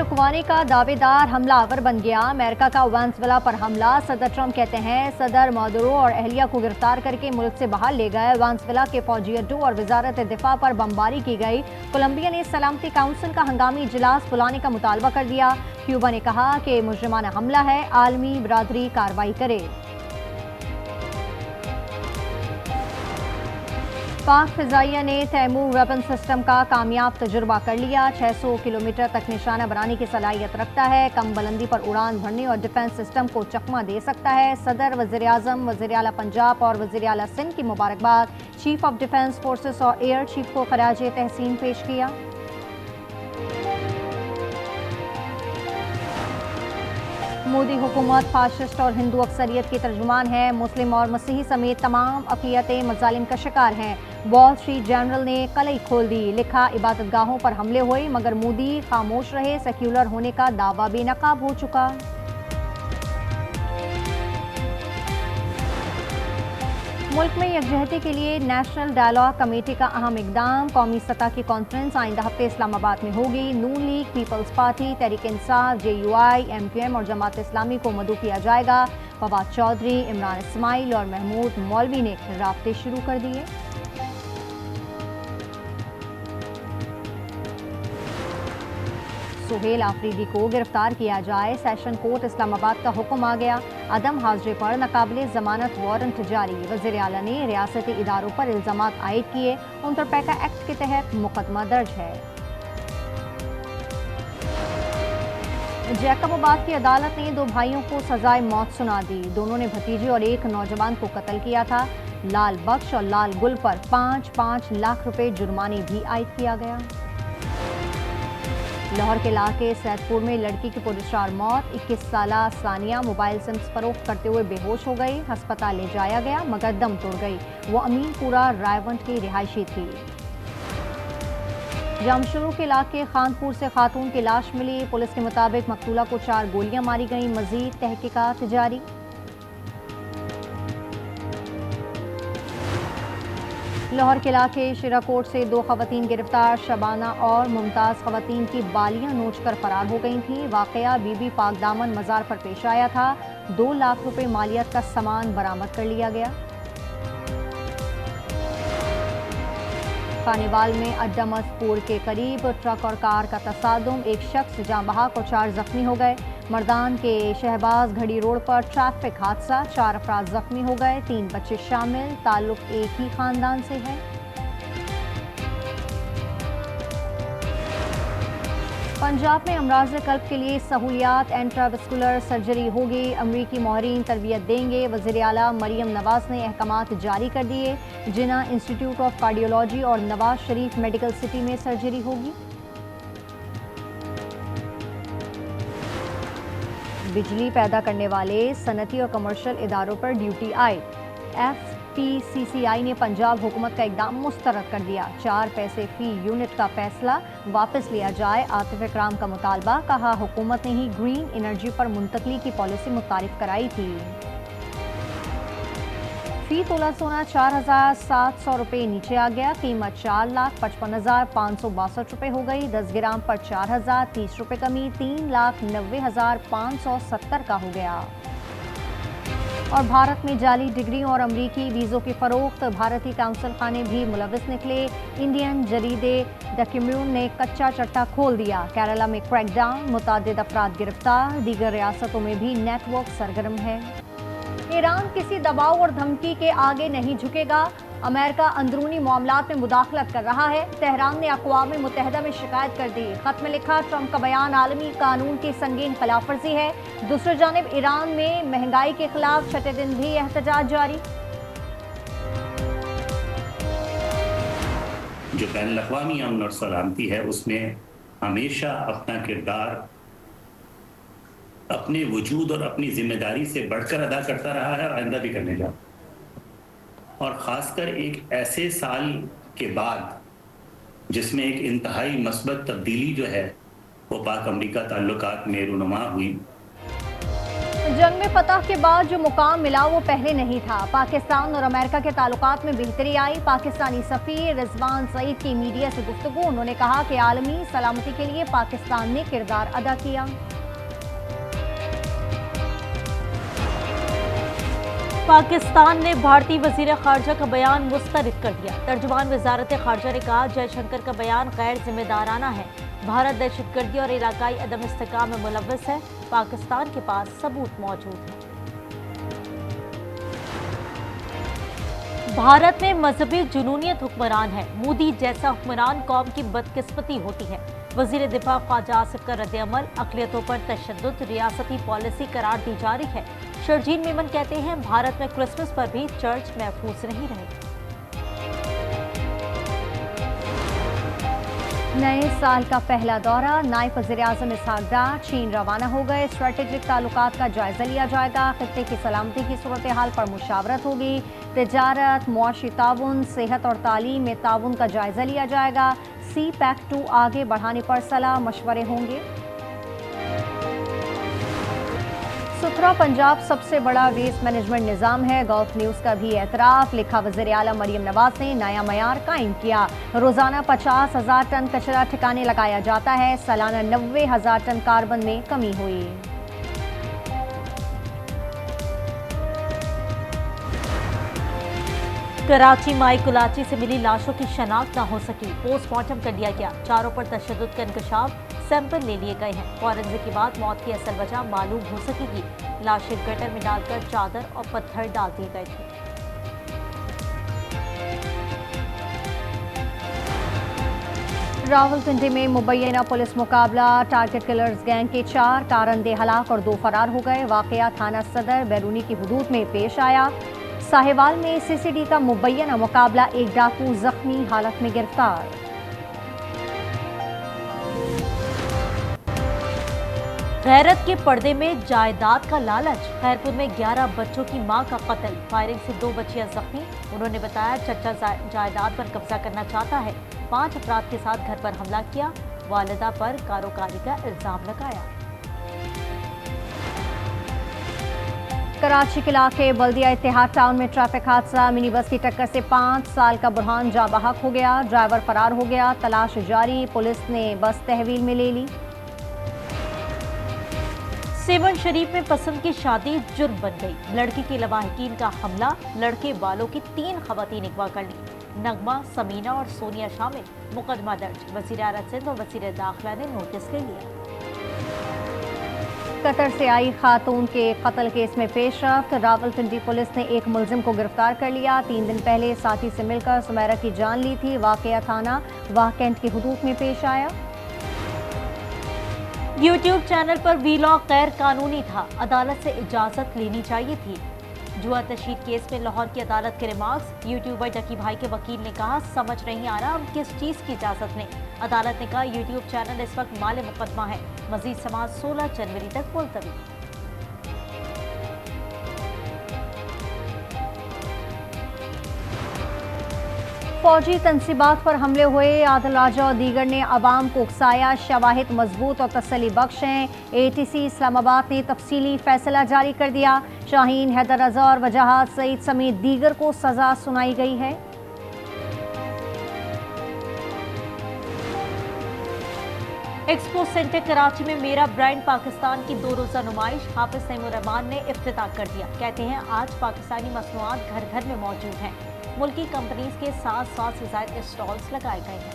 रुकवाने का दावेदार हमलावर बन गया। अमेरिका का वेनेजुएला पर हमला। सदर ट्रंप कहते हैं सदर मादुरो और अहलिया को गिरफ्तार करके मुल्क से बाहर ले गए। वेनेजुएला के फौजी अड्डों और वजारत दिफा पर बमबारी की गई। कोलंबिया ने सलामती काउंसिल का हंगामी इजलास बुलाने का मुतालबा कर दिया। क्यूबा ने कहा कि मुजरिमाना हमला है, आलमी बरादरी कार्रवाई करे। पाक फिजाइया ने तैमूर वेपन सिस्टम का कामयाब तजुर्बा कर लिया। 600 किलोमीटर तक निशाना बनाने की सलाहियत रखता है। कम बुलंदी पर उड़ान भरने और डिफेंस सिस्टम को चकमा दे सकता है। सदर, वज़ीर आज़म, वज़ीर आला पंजाब और वज़ीर आला सिंध की मुबारकबाद। चीफ ऑफ डिफेंस फोर्सेस और एयर चीफ को खराज तहसीन पेश किया। मोदी हुकूमत फाशिस्ट और हिंदू अक्सरियत की तर्जुमान है। मुस्लिम और मसीही समेत तमाम अक़लियतें मज़ालिम का शिकार हैं। वॉल स्ट्रीट जर्नल ने कलई खोल दी। लिखा, इबादतगाहों पर हमले हुए मगर मोदी खामोश रहे। सेक्युलर होने का दावा बेनकाब हो चुका। मुल्क में यकजहती के लिए नेशनल डायलॉग कमेटी का अहम इकदाम। कौमी सतह की कॉन्फ्रेंस आइंदा हफ्ते इस्लामाबाद में होगी। नून league, peoples party, Tehreek Insaf, JUI, MQM और जमात इस्लामी को मदऊ किया जाएगा। फवाद चौधरी, इमरान इस्माइल और महमूद मौलवी ने राब्ते शुरू कर दिए। सुहेल आफरीदी को गिरफ्तार किया जाए। सेशन कोर्ट इस्लामाबाद का हुक्म आ गया। अदम हाजिरे पर नाकाबिले जमानत वारंट जारी। वज़ीर आला ने रियासती इदारों पर इल्जामात आयद किए। उन पर पैका एक्ट के तहत मुकदमा दर्ज है। जैकबाबाद की अदालत ने 2 भाइयों को सजाए मौत सुना दी। दोनों ने भतीजे और एक नौजवान को कत्ल किया था। लाल बख्श और लाल गुल पर 5-5 लाख रुपए जुर्माने भी आयद किया गया। लाहौर के इलाके सैदपुर में लड़की की पुरस्कार मौत। 21 साला सानिया मोबाइल सिम्स फरोख्त करते हुए बेहोश हो गई। अस्पताल ले जाया गया मगर दम तोड़ गई। वो अमीनपुरा रायवंट की रिहायशी थी। जामशरू के इलाके खानपुर से खातून की लाश मिली। पुलिस के मुताबिक मकतूला को 4 गोलियां मारी गई। मजीद तहकीकात जारी। लाहौर के इलाके शिराकोट से 2 खवातीन गिरफ्तार। शबाना और मुमताज़ खवातीन की बालियां नोचकर फरार हो गई थीं। वाकया बीबी पाक दामन मज़ार पर पेश आया था। 2 लाख रुपए मालियत का सामान बरामद कर लिया गया। खानेवाल में अड्डा मजपूर के करीब ट्रक और कार का तसादुम। एक शख्स जाँ बहक और 4 जख्मी हो गए। मर्दान के शहबाज घड़ी रोड पर ट्रैफिक हादसा। 4 अफराद जख्मी हो गए, 3 बच्चे शामिल। ताल्लुक एक ही खानदान से है। पंजाब में अमराज़ कल्ब के लिए सहूलियात। इंट्रावेस्कुलर सर्जरी होगी। अमरीकी माहिरीन तरबियत देंगे। वज़ीर आला मरियम नवाज ने अहकामात जारी कर दिए। जिना इंस्टीट्यूट ऑफ कार्डियोलॉजी और नवाज शरीफ मेडिकल सिटी में सर्जरी होगी। बिजली पैदा करने वाले सनती और कमर्शियल इदारों पर ड्यूटी आए। FPCCI ने पंजाब हुकूमत का इकदाम मुस्तरद कर दिया। 4 पैसे फी यूनिट का फैसला वापस लिया जाए। आतिफ इकराम का मुतालबा। कहा, हुकूमत ने ही ग्रीन एनर्जी पर मुंतकली की पॉलिसी मुतारिफ कराई थी। फी तोला सोना 4,700 रुपये नीचे आ गया। कीमत 4,55,562 रुपये हो गई। 10 ग्राम पर 4,030 रुपये कमी। 3,90,570 का हो गया। और भारत में जाली डिग्रियों और अमरीकी वीज़ों की फरोख्त। भारतीय काउंसिल खाने भी मुलविस निकले। इंडियन जरीदे द कम्यून ने कच्चा चट्टा खोल दिया। केरला में क्रैकडाउन, मुतादिद अफराद गिरफ्तार। दीगर रियासतों में भी नेटवर्क सरगर्म है। ईरान किसी दबाव और धमकी के आगे नहीं झुकेगा। अमेरिका अंदरूनी मामलात में मुदाखलत कर रहा है। तेहरान ने अक़वाम मुत्तहिदा में शिकायत कर दी। खत में लिखा, ट्रंप का बयान आलमी कानून की संगीन खिलाफवर्जी है। दूसरी जानिब ईरान में महंगाई के खिलाफ 6ठे दिन भी एहतजाज जारी। जो बैनुल-अक़वामी अमन और सलामती है उसमें हमेशा अपना किरदार अपने वजूद और अपनी जिम्मेदारी से बढ़कर अदा करता रहा है और आइंदा भी करने जा। और ख़ासकर एक ऐसे साल के बाद जिसमें एक इंतहाई मस्बत तब्दीली जो है वो पाक अमरीका ताल्लुकात में रूनुमा हुई। जंग में फतह के बाद जो मुकाम मिला वो पहले नहीं था। पाकिस्तान और अमेरिका के ताल्लुकात में बेहतरी आई। पाकिस्तानी सफीर रिजवान सईद की मीडिया से गुफ्तगू। उन्होंने कहा कि आलमी सलामती के लिए पाकिस्तान ने किरदार अदा किया। पाकिस्तान ने भारतीय वजीर खारजा का बयान मुस्तरद कर दिया। तर्जुमान वजारत खारजा ने कहा, जयशंकर का बयान गैर जिम्मेदाराना है। भारत दहशतगर्दी और इलाकाई अदम इस्तेहकाम में मुलव्वस है। पाकिस्तान के पास सबूत मौजूद है। भारत में मजहबी जुनूनियत हुक्मरान है। मोदी जैसा हुक्मरान कौम की बदकिस्मती होती है। वजीर दिफा ख्वाजा आसिफ का रद्द-ए-अमल, अक़लियतों पर तशद्दुद रियासती पॉलिसी करार दी जा रही है। शरजील मेमन कहते हैं, भारत में क्रिसमस पर भी चर्च महफूज नहीं रहे। नए साल का पहला दौरा, नायब वज़ीर-ए-आज़म इसहाक डार चीन रवाना हो गए। स्ट्रेटेजिक ताल्लुकात का जायजा लिया जाएगा। खित्ते की सलामती की सूरत हाल पर मुशावरत होगी। तिजारत, मुआशी ताउन, सेहत और तालीम में ताउन का जायजा लिया जाएगा। CPEC-2 आगे बढ़ाने पर सलाह मशवरे होंगे। सुथरा पंजाब सबसे बड़ा वेस्ट मैनेजमेंट निज़ाम है। गल्फ न्यूज़ का भी एतराफ़। लिखा, वज़ीर आला मरियम नवाज ने नया मयार कायम किया। रोज़ाना 50,000 टन कचरा ठिकाने लगाया जाता है। सालाना 90,000 टन कार्बन में कमी हुई। कराची माई कुलाची से मिली लाशों की शनाख्त न हो सकी। पोस्टमार्टम कर लिया गया। चारों पर तशद्दुद का इंकशाफ, सैंपल ले लिए गए हैं। फॉरेंसिक के बाद मौत की असल वजह मालूम हो सकेगी। लाशें गटर में डालकर चादर और पत्थर डाल दिए गए थे। रावलपिंडी में मुबैना पुलिस मुकाबला। टारगेट किलर्स गैंग के 4 कारंदे हलाक और 2 फरार हो गए। वाकया थाना सदर बैरूनी की हुदूद में पेश आया। साहिवाल में CCD का मुबैना मुकाबला। एक डाकू जख्मी हालत में गिरफ्तार। गैरत के पर्दे में जायदाद का लालच। खैरपुर में 11 बच्चों की मां का कत्ल। फायरिंग से 2 बच्चियां जख्मी। उन्होंने बताया, चचा जायदाद पर कब्जा करना चाहता है। 5 अफराद के साथ घर पर हमला किया। वालिदा पर कारोकारी का इल्जाम लगाया। कराची के इलाके बल्दिया इत्तेहाद टाउन में ट्रैफिक हादसा। मिनी बस की टक्कर से 5 साल का बुरहान जाबहक हो गया। ड्राइवर फरार हो गया। तलाश जारी। पुलिस ने बस तहवील में ले ली। सेवन शरीफ में पसंद की शादी जुर्म बन गई। लड़की के लवाहिकीन का हमला। लड़के वालों की 3 खवातीन अगवा कर ली। नगमा, समीना और सोनिया शामिल। मुकदमा दर्ज। वज़ीर आला सिंध और वज़ीर दाखिला ने नोटिस ले लिया। कतर से आई खातून के कत्ल केस में पेशरफ्त। रावलपिंडी पुलिस ने एक मुलजिम को गिरफ्तार कर लिया। 3 दिन पहले साथी से मिलकर सुमेरा की जान ली थी। वाकया थाना वाहकेंट की हुदूद में पेश आया। यूट्यूब चैनल पर वीलॉग गैर कानूनी था। अदालत से इजाजत लेनी चाहिए थी। जुआ तशहीद केस में लाहौर की अदालत के रिमार्क्स। यूट्यूबर जकी भाई के वकील ने कहा, समझ नहीं आ रहा हम किस चीज की इजाजत लें। अदालत ने कहा, यूट्यूब चैनल इस वक्त माले मुकदमा है। मजीद समाज 16 जनवरी तक मुलतवी। फौजी तनसीबात पर हमले हुए। आदिल राजा और दीगर ने अवाम को उकसाया। शवाहिद मजबूत और तसल्ली बख्श हैं। ATC इस्लामाबाद ने तफसीली फैसला जारी कर दिया। शाहीन, हैदर रजा और वजाहत सईद समेत दीगर को सजा सुनाई गई है। एक्सपो सेंटर कराची में मेरा ब्रांड पाकिस्तान की 2 रोज़ा नुमाइश हाफिज तैमूर-रहमान ने इफ्तिताह कर दिया। कहते हैं, आज पाकिस्तानी मसनूआत घर घर में मौजूद हैं। मुल्की कंपनीज के 700 से ज़ायद स्टॉल्स लगाए गए हैं।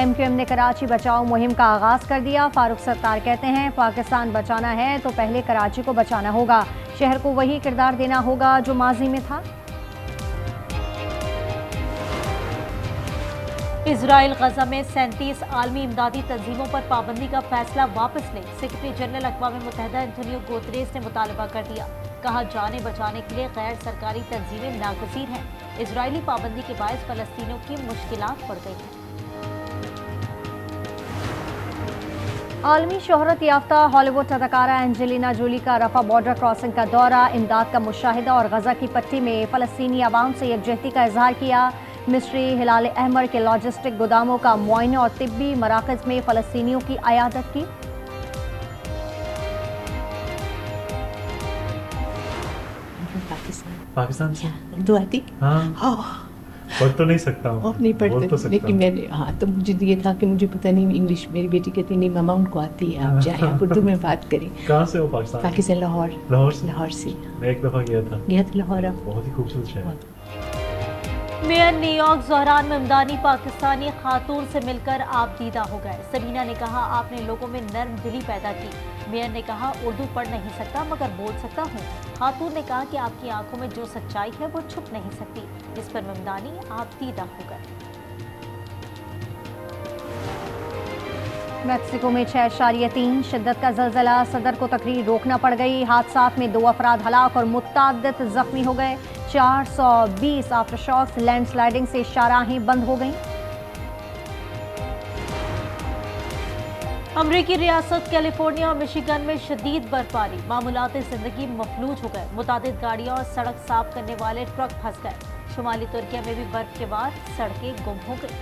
MQM ने कराची बचाओ मुहिम का आगाज कर दिया। फारूक सत्तार कहते हैं, पाकिस्तान बचाना है तो पहले कराची को बचाना होगा। शहर को वही किरदार देना होगा जो माजी में था। इजराइल गजा में 37 आलमी इमदादी तंजीमों पर पाबंदी का फैसला वापस ले। सेक्रेटरी जनरल अक़वाम मुत्तहिदा एंटोनियो गुतेरेस ने मुतालबा कर दिया। कहा, जाने बचाने के लिए गैर सरकारी तंजीमें नागुज़ीर हैं। इजरायली पाबंदी के बायस फ़लस्तीनियों की मुश्किलात बढ़ गई हैं। आलमी शोहरत याफ्ता हॉलीवुड अदाकारा एंजेलिना जोली का रफा बॉर्डर क्रॉसिंग का दौरा। इमदाद का मुशाहिदा और गजा की पट्टी में फ़लस्तीनी अवाम से यकजहती का इजहार किया। मिस्री हिलाल अहमर के लॉजिस्टिक गोदामों का मुआयना और तिब्बी मराकज में फ़लस्तीनियों की अयादत की। पाकिस्तान से उर्दू आती? हाँ पढ़ तो नहीं सकता हूँ, नहीं बोल तो पढ़ते, सकता लेकिन हूँ। मैंने तो मुझे ये था कि मुझे पता नहीं इंग्लिश। मेरी बेटी कहती नहीं मामा उनको आती है, आप जाए आप उर्दू में बात करें। कहाँ से हो पाकिस्तान? पाकिस्तान लाहौर। लाहौर से? से मैं एक दफ़ा गया था लाहौर। बहुत ही खूबसूरत शहर। मेयर न्यूयॉर्क ज़हरान ममदानी पाकिस्तानी खातून से मिलकर आप दीदा हो गए। सबीना ने कहा आपने लोगों में नर्म दिली पैदा की। मेयर ने कहा उर्दू पढ़ नहीं सकता मगर बोल सकता हूँ। खातून ने कहा कि आपकी आंखों में जो सच्चाई है वो छुप नहीं सकती। इस पर ममदानी आप दीदा हो गए। मेक्सिको में 6.3 शिद्दत का ज़लज़ला, सदर को तकरीर रोकना पड़ गई। हादसात में 2 अफराद हलाक और मुतअद्दिद जख्मी हो गए। 420 आफ्टर शॉक्स, लैंडस्लाइडिंग से शाहराहें बंद हो गईं। अमरीकी रियासत कैलिफोर्निया और मिशिगन में शदीद बर्फबारी, मामूलात जिंदगी मफलूज हो गए। मुतादिद गाड़ियां और सड़क साफ करने वाले ट्रक फंस गए। शुमाली तुर्किया में भी बर्फ के बाद सड़कें गुम हो गई।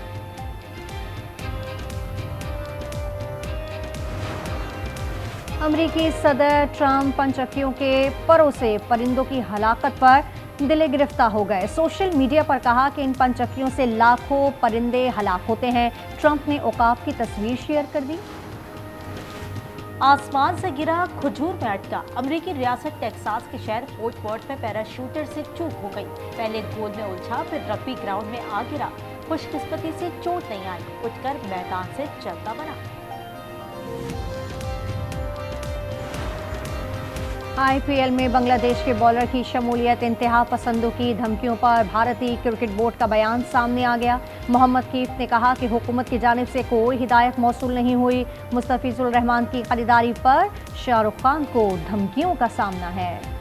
अमरीकी सदर ट्रंप पंचक्कियों के परों से परिंदों की हलाकत पर दिले गिरफ्तार हो गए। सोशल मीडिया पर कहा कि इन पंचक्कियों से लाखों परिंदे हलाक होते हैं। ट्रंप ने औकाफ की तस्वीर शेयर कर दी। आसमान से गिरा, खजूर में अटका। अमरीकी रियासत टेक्सास के शहर फोर्ट वर्थ में पैराशूटर से चूक हो गई। पहले गोल में उलझा, फिर रग्बी ग्राउंड में आ गिरा। खुशकिस्मती से चोट नहीं आई, उठकर मैदान से चलता बना। IPL में बांग्लादेश के बॉलर की शमूलियत, इंतहा पसंदों की धमकियों पर भारतीय क्रिकेट बोर्ड का बयान सामने आ गया। मोहम्मद कीफ ने कहा कि हुकूमत की जानिब से कोई हिदायत मौसूल नहीं हुई। मुस्तफिजुर रहमान की खरीदारी पर शाहरुख खान को धमकियों का सामना है।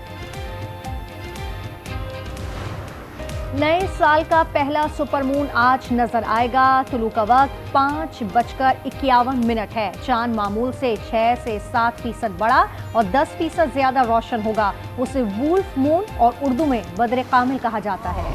नए साल का पहला सुपरमून आज नजर आएगा। तुलू का वक्त 5:51 है। चांद मामूल से 6 से 7% बड़ा और 10% ज्यादा रोशन होगा। उसे वुल्फ मून और उर्दू में बदर कामिल कहा जाता है।